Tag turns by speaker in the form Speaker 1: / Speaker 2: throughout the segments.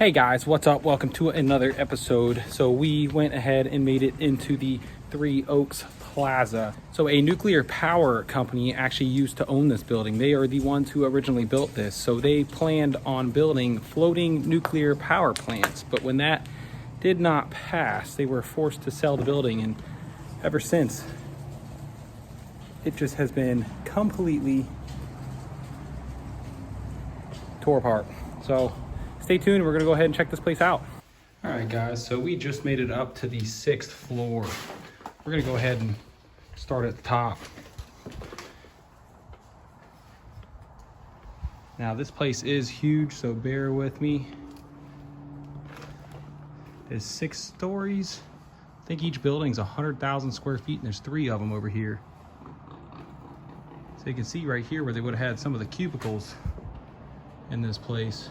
Speaker 1: Hey guys, what's up? Welcome to another episode. So we went ahead and made it into the 3 Oaks Plaza. So a nuclear power company actually used to own this building. They are the ones who originally built this. So they planned on building floating nuclear power plants. But when that did not pass, they were forced to sell the building. And ever since, it just has been completely tore apart. So stay tuned. We're gonna go ahead and check this place out. All right, guys, so we just made it up to the 6th floor. We're gonna go ahead and start at the top. Now, this place is huge, so bear with me. There's 6 stories. I think each building's 100,000 square feet, and there's 3 of them over here. So you can see right here where they would have had some of the cubicles in this place.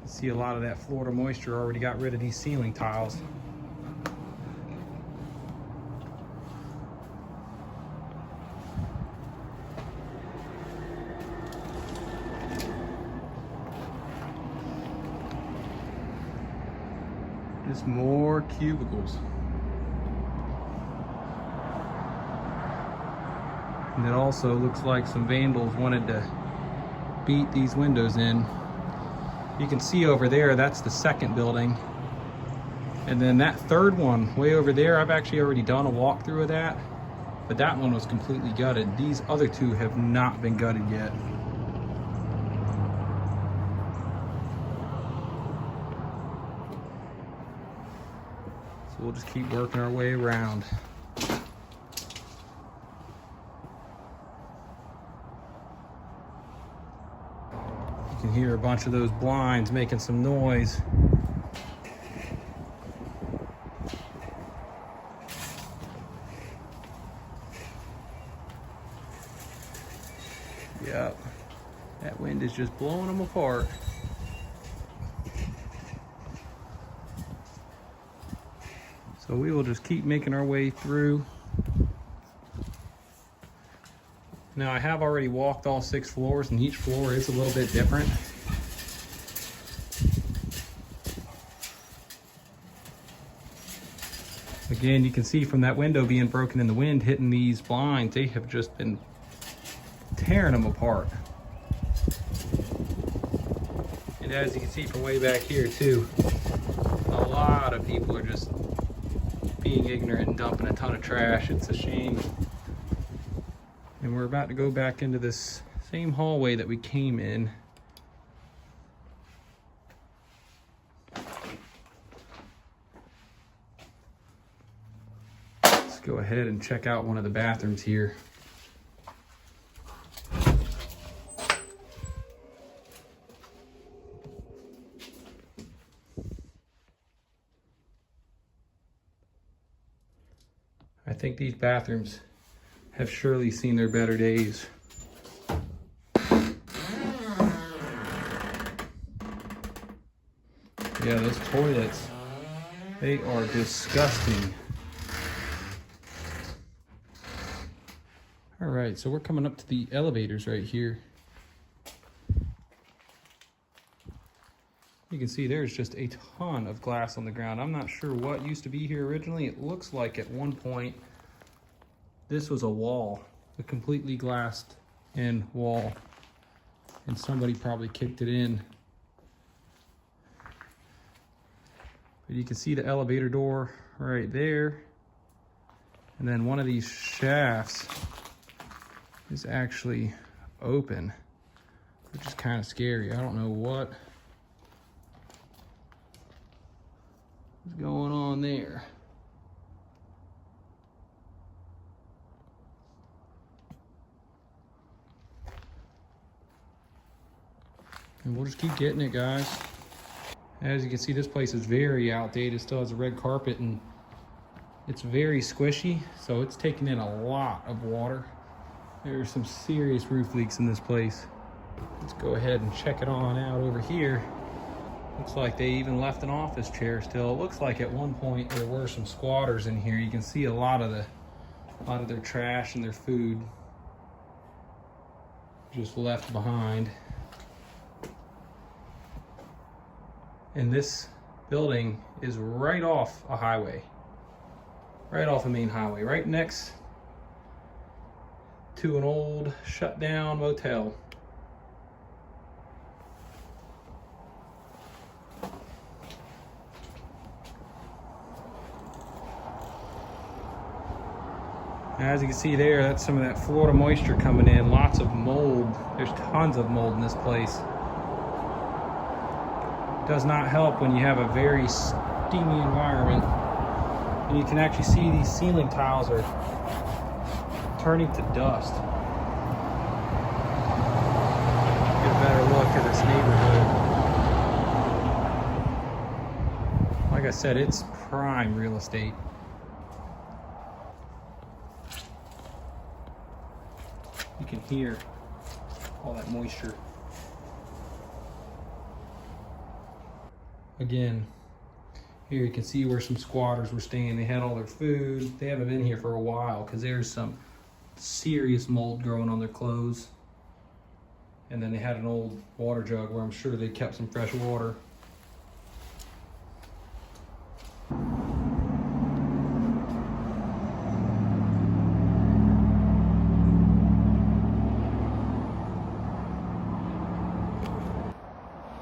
Speaker 1: See a lot of that Florida moisture already got rid of these ceiling tiles. Just more cubicles. And it also looks like some vandals wanted to beat these windows in. You can see over there, that's the 2nd building. And then that 3rd one way over there, I've actually already done a walkthrough of that, but that one was completely gutted. These other 2 have not been gutted yet. So we'll just keep working our way around. You can hear a bunch of those blinds making some noise. Yep, that wind is just blowing them apart. So we will just keep making our way through. Now, I have already walked all 6 floors, and each floor is a little bit different. Again, you can see from that window being broken in the wind, hitting these blinds, they have just been tearing them apart. And as you can see from way back here too, a lot of people are just being ignorant and dumping a ton of trash. It's a shame. And we're about to go back into this same hallway that we came in. Let's go ahead and check out one of the bathrooms here. I think these bathrooms have surely seen their better days. Yeah, those toilets, they are disgusting. All right, so we're coming up to the elevators right here. You can see there's just a ton of glass on the ground. I'm not sure what used to be here originally. It looks like at one point this was a wall, a completely glassed in wall, and somebody probably kicked it in. But you can see the elevator door right there. And then one of these shafts is actually open, which is kind of scary. I don't know what is going on there. And we'll just keep getting it, guys. As you can see, this place is very outdated. It still has a red carpet, and it's very squishy, so it's taking in a lot of water. There are some serious roof leaks in this place. Let's go ahead and check it on out over here. Looks like they even left an office chair still. It looks like at one point there were some squatters in here. You can see a lot of their trash and their food. just left behind. And this building is right off a highway, right off a main highway, right next to an old shut down motel. As you can see there, that's some of that Florida moisture coming in. Lots of mold. There's tons of mold in this place. Does not help when you have a very steamy environment. And you can actually see these ceiling tiles are turning to dust. Get a better look at this neighborhood. Like I said, it's prime real estate. You can hear all that moisture. Again, here you can see where some squatters were staying. They had all their food. They haven't been here for a while because there's some serious mold growing on their clothes. And then they had an old water jug where I'm sure they kept some fresh water.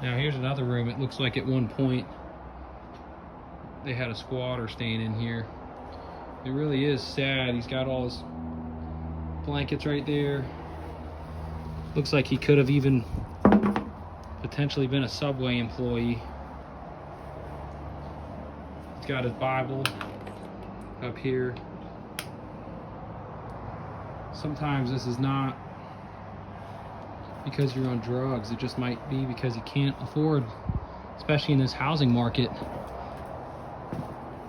Speaker 1: Now here's another room. It looks like at one point they had a squatter staying in here. It really is sad. He's got all his blankets right there. Looks like he could have even potentially been a Subway employee. He's got his Bible up here. Sometimes this is not because you're on drugs. It just might be because you can't afford, especially in this housing market,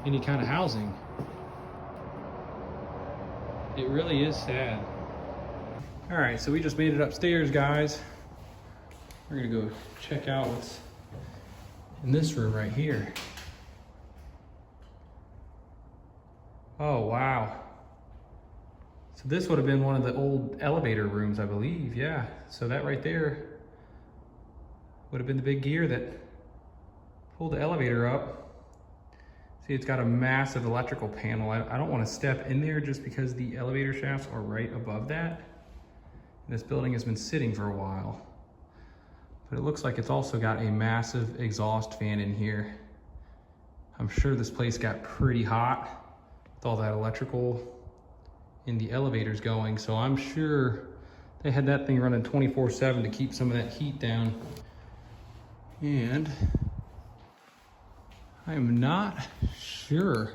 Speaker 1: any kind of housing. It really is sad. All right, so we just made it upstairs, guys. We're gonna go check out what's in this room right here. Oh, wow. So this would have been one of the old elevator rooms, I believe. Yeah, so that right there would have been the big gear that pulled the elevator up. See, it's got a massive electrical panel. I don't want to step in there just because the elevator shafts are right above that. And this building has been sitting for a while. But it looks like it's also got a massive exhaust fan in here. I'm sure this place got pretty hot with all that electrical in the elevators going, so I'm sure they had that thing running 24/7 to keep some of that heat down. And I am not sure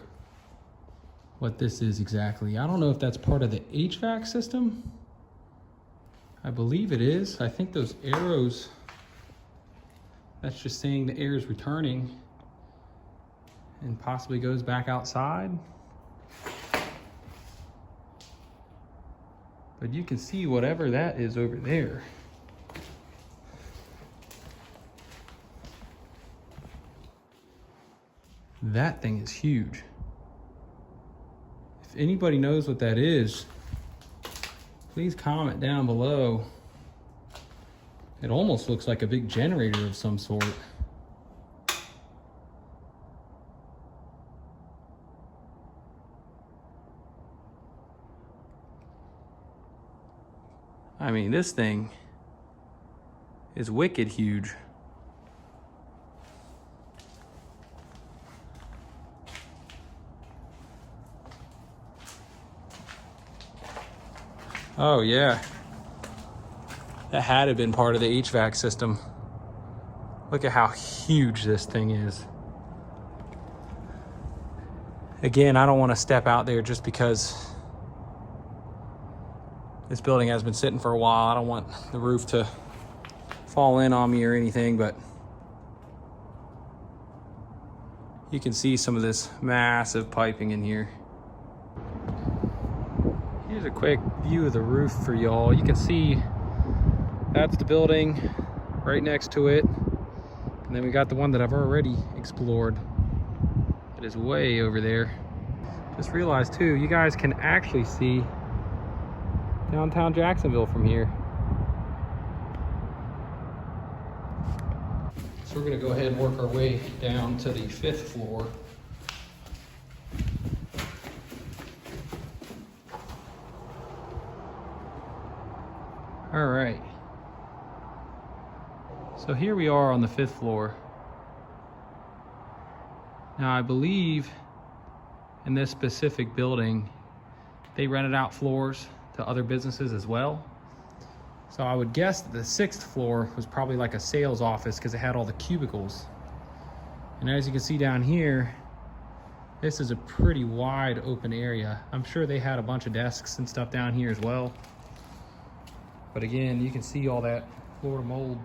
Speaker 1: what this is exactly. I don't know if that's part of the HVAC system. I believe it is. I think those arrows, that's just saying the air is returning and possibly goes back outside. But you can see whatever that is over there. That thing is huge. If anybody knows what that is, please comment down below. It almost looks like a big generator of some sort. I mean, this thing is wicked huge. Oh yeah, that had to have been part of the HVAC system. Look at how huge this thing is. Again, I don't want to step out there just because this building has been sitting for a while. I don't want the roof to fall in on me or anything, but you can see some of this massive piping in here. Here's a quick view of the roof for y'all. You can see that's the building right next to it. And then we got the one that I've already explored. It is way over there. Just realized too, you guys can actually see downtown Jacksonville from here. So we're gonna go ahead and work our way down to the 5th floor. All right. So here we are on the 5th floor. Now I believe in this specific building, they rented out floors to other businesses as well. So I would guess that the 6th floor was probably like a sales office because it had all the cubicles. And as you can see down here, this is a pretty wide open area. I'm sure they had a bunch of desks and stuff down here as well. But again, you can see all that floor to mold.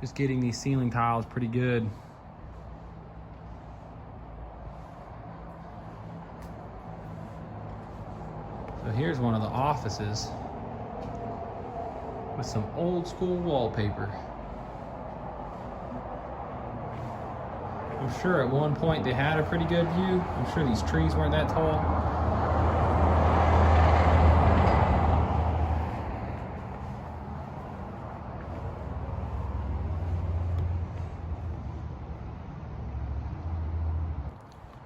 Speaker 1: Just getting these ceiling tiles pretty good. So here's one of the offices with some old school wallpaper. I'm sure at one point they had a pretty good view. I'm sure these trees weren't that tall.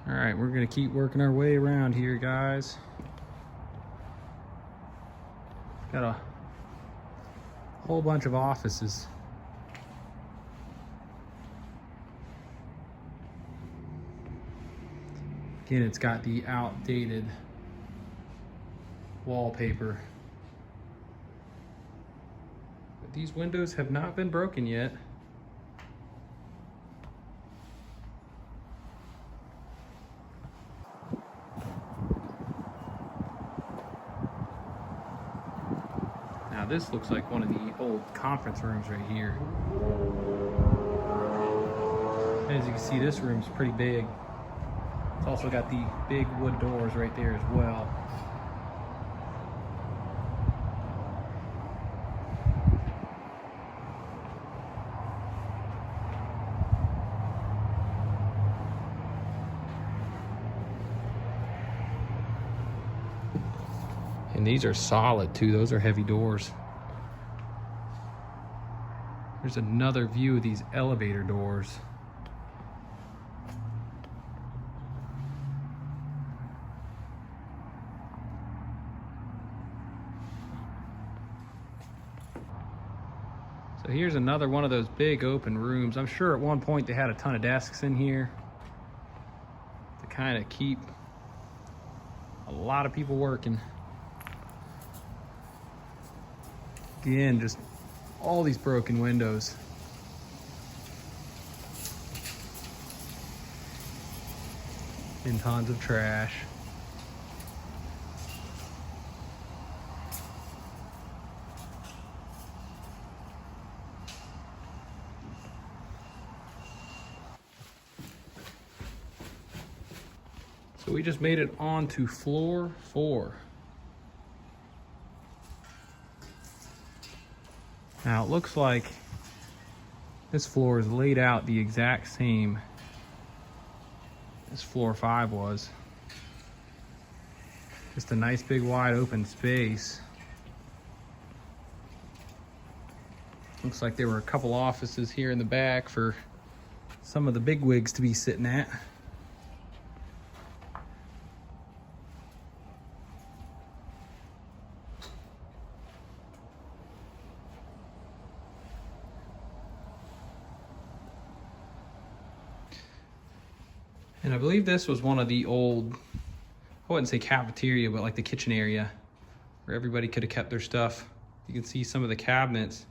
Speaker 1: All right, we're gonna keep working our way around here, guys. Got a whole bunch of offices. Again, it's got the outdated wallpaper. But these windows have not been broken yet. Now this looks like one of the old conference rooms right here. As you can see, this room's pretty big. It's also got the big wood doors right there as well. And these are solid too, those are heavy doors. There's another view of these elevator doors. So here's another one of those big open rooms. I'm sure at one point they had a ton of desks in here to kind of keep a lot of people working. Again, just all these broken windows. And tons of trash. So we just made it onto floor 4. Now it looks like this floor is laid out the exact same as floor 5 was. Just a nice big wide open space. Looks like there were a couple offices here in the back for some of the big wigs to be sitting at. And I believe this was one of the old, I wouldn't say cafeteria, but like the kitchen area where everybody could have kept their stuff. You can see some of the cabinets.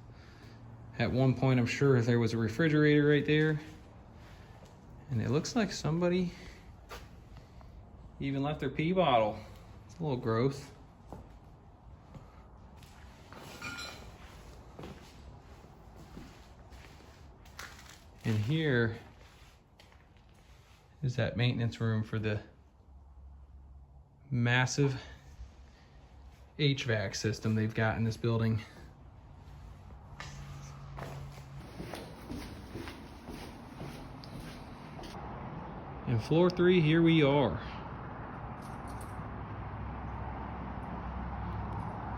Speaker 1: At one point, I'm sure there was a refrigerator right there. And it looks like somebody even left their pee bottle. It's a little gross. And here is that maintenance room for the massive HVAC system they've got in this building. And floor 3, here we are.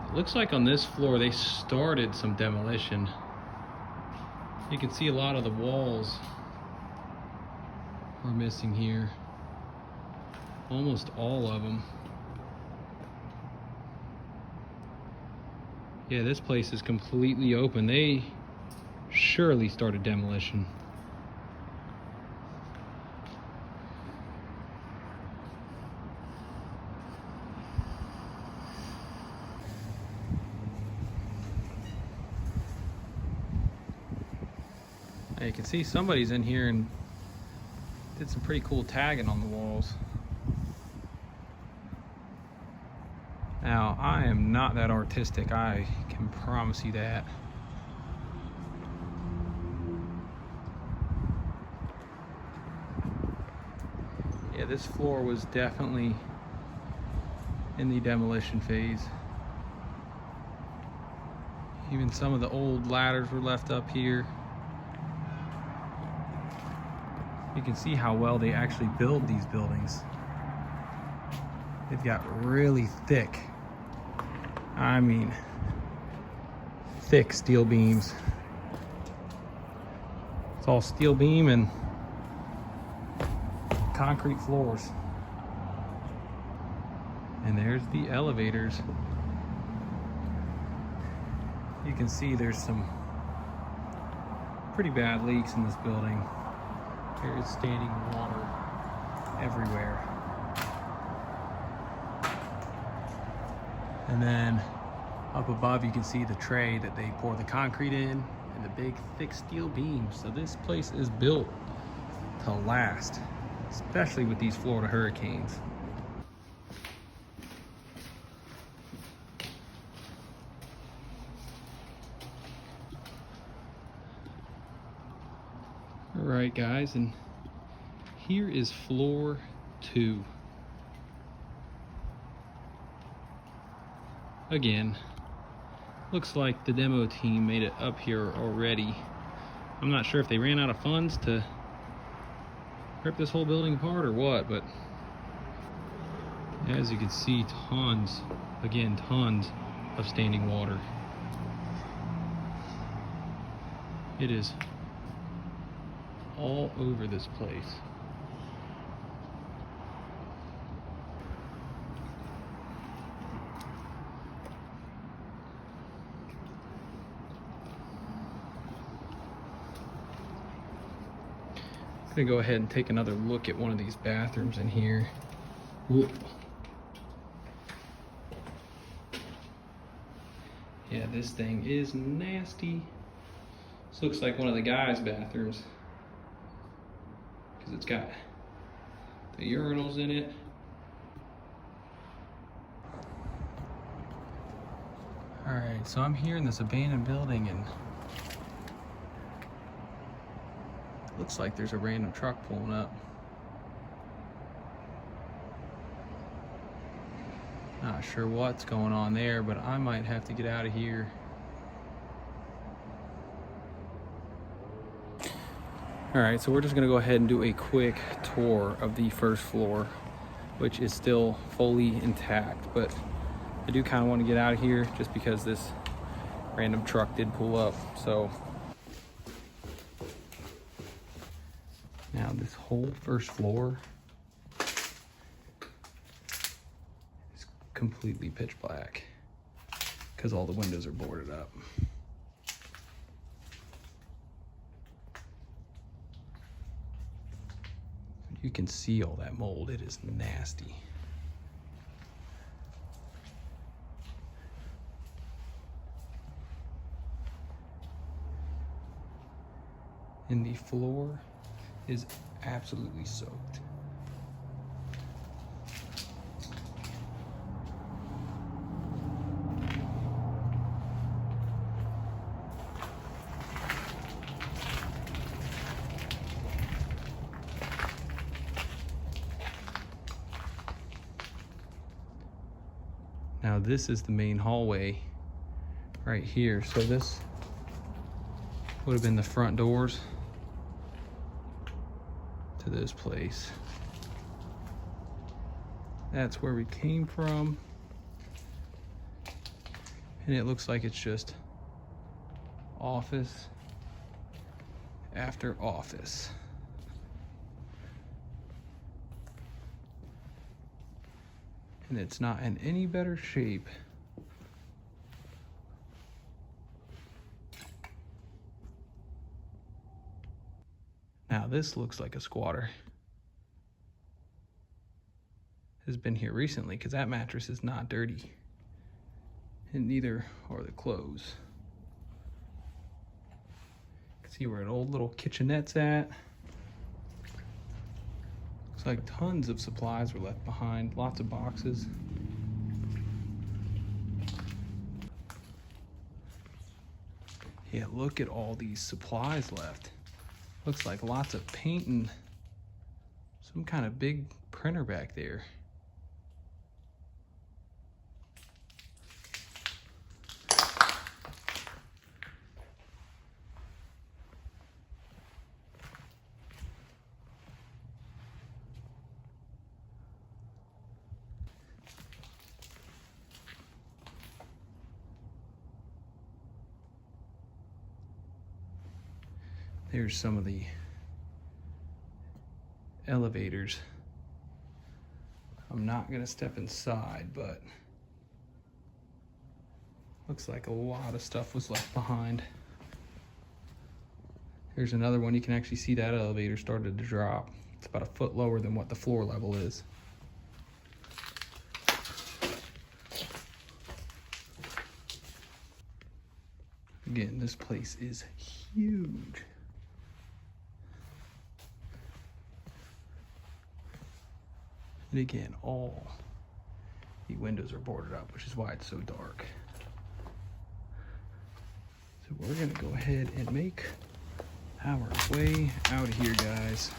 Speaker 1: It looks like on this floor they started some demolition. You can see a lot of the walls are missing here. Almost all of them. Yeah, this place is completely open. They surely started demolition. Now you can see somebody's in here and did some pretty cool tagging on the walls. Now, I am not that artistic, I can promise you that. Yeah, this floor was definitely in the demolition phase. Even some of the old ladders were left up here. You can see how well they actually build these buildings. They've got really thick, I mean, thick steel beams. It's all steel beam and concrete floors. And there's the elevators. You can see there's some pretty bad leaks in this building. There is standing water everywhere. And then up above you can see the tray that they pour the concrete in and the big thick steel beams. So this place is built to last, especially with these Florida hurricanes. All right, guys, and here is floor 2. Again, looks like the demo team made it up here already. I'm not sure if they ran out of funds to rip this whole building apart or what, but as you can see, tons of standing water. It is all over this place. I'm gonna go ahead and take another look at one of these bathrooms in here. Whoop. Yeah, this thing is nasty. This looks like one of the guys' bathrooms because it's got the urinals in it. All right, so I'm here in this abandoned building and looks like there's a random truck pulling up. Not sure what's going on there, but I might have to get out of here. All right, so we're just gonna go ahead and do a quick tour of the first floor, which is still fully intact, but I do kind of want to get out of here just because this random truck did pull up. So now this whole first floor is completely pitch black because all the windows are boarded up. You can see all that mold. It is nasty. And the floor is absolutely soaked. Now this is the main hallway right here. So this would have been the front doors to this place. That's where we came from. And it looks like it's just office after office. And it's not in any better shape. Now this looks like a squatter. Has been here recently because that mattress is not dirty. And neither are the clothes. You can see where an old little kitchenette's at. Looks like tons of supplies were left behind, lots of boxes. Yeah, look at all these supplies left. Looks like lots of paint and some kind of big printer back there. There's some of the elevators. I'm not gonna step inside, but looks like a lot of stuff was left behind. Here's another one. You can actually see that elevator started to drop. It's about a foot lower than what the floor level is. Again, this place is huge. And again, all the windows are boarded up, which is why it's so dark. So we're gonna go ahead and make our way out of here, guys.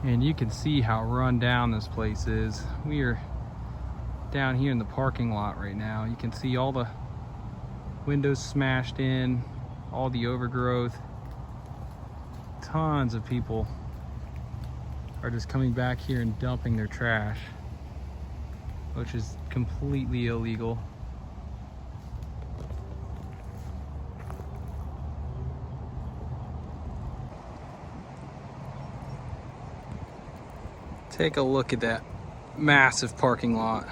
Speaker 1: And you can see how run down this place is. We are down here in the parking lot right now. You can see all the windows smashed in, all the overgrowth. Tons of people are just coming back here and dumping their trash, which is completely illegal. Take a look at that massive parking lot.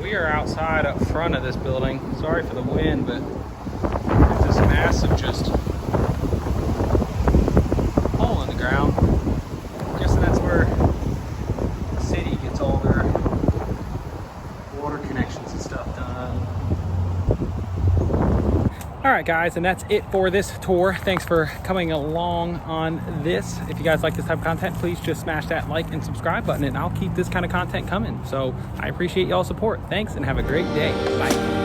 Speaker 1: We are outside up front of this building. Sorry for the wind, but there's this massive just hole in the ground. I'm guessing that's where the city gets all their water connections and stuff done. All right, guys, and that's it for this tour. Thanks for coming along on this. If you guys like this type of content, please just smash that like and subscribe button, and I'll keep this kind of content coming. So I appreciate y'all's support. Thanks, and have a great day. Bye.